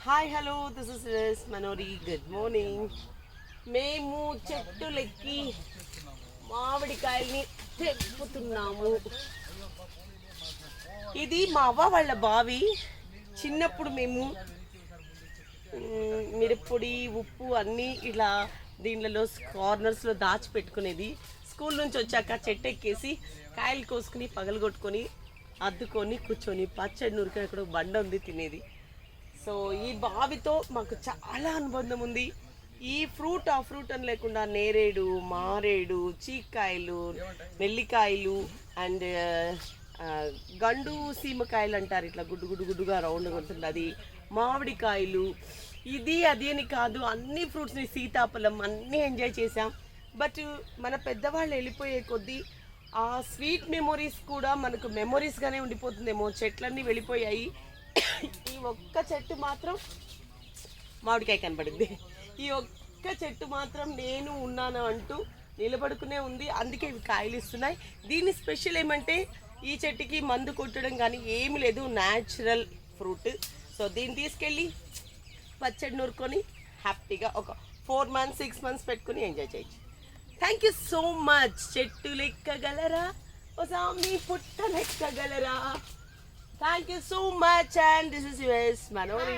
Hi hello this is S Manori good morning. మేము చెట్టులెక్కి మామిడికాయల్ని తెంపుతున్నాము. ఇది మా అవ్వ వాళ్ళ బావి. చిన్నప్పుడు మేము మిరప్పొడి ఉప్పు అన్నీ ఇలా దీనిలో కార్నర్స్లో దాచిపెట్టుకునేది. స్కూల్ నుంచి వచ్చాక చెట్టు ఎక్కేసి కాయలు కోసుకుని పగలగొట్టుకొని అద్దుకొని కూర్చొని పచ్చడి నూరుకొని అక్కడ బండ ఉంది తినేది. సో ఈ బావితో మాకు చాలా అనుబంధం ఉంది. ఈ ఫ్రూట్ ఆ ఫ్రూట్ అని లేకుండా నేరేడు, మారేడు, చీక్కాయలు, నెల్లికాయలు అండ్ గండు సీమకాయలు అంటారు, ఇట్లా గుడ్డు గుడ్డు గుడ్డుగా రౌండ్గా ఉంటుంది, అది మామిడికాయలు. ఇది అది అని కాదు, అన్ని ఫ్రూట్స్ని, సీతాఫలం అన్నీ ఎంజాయ్ చేసాం. బట్ మన పెద్దవాళ్ళు వెళ్ళిపోయే కొద్దీ ఆ స్వీట్ మెమొరీస్ కూడా మనకు మెమొరీస్గానే ఉండిపోతుందేమో. చెట్లన్నీ వెళ్ళిపోయాయి. ఈ ఒక్క చెట్టు మాత్రం మామిడికాయ కనబడింది. ఈ ఒక్క చెట్టు మాత్రం నేను ఉన్నాను అంటూ నిలబడుకునే ఉంది. అందుకే ఇవి కాయలు ఇస్తున్నాయి. దీని స్పెషల్ ఏమంటే ఈ చెట్టుకి మందు కొట్టడం కానీ ఏమి లేదు, న్యాచురల్ ఫ్రూట్. సో దీన్ని తీసుకెళ్ళి పచ్చడి నూరుకొని హ్యాపీగా ఒక 4 months 6 months పెట్టుకుని ఎంజాయ్ చేయొచ్చు. Thank you so much. చెట్టు లెక్కగలరా ఓ సామి, పుట్ట లెక్కగలరా. Thank you so much, and this is yours, Manori.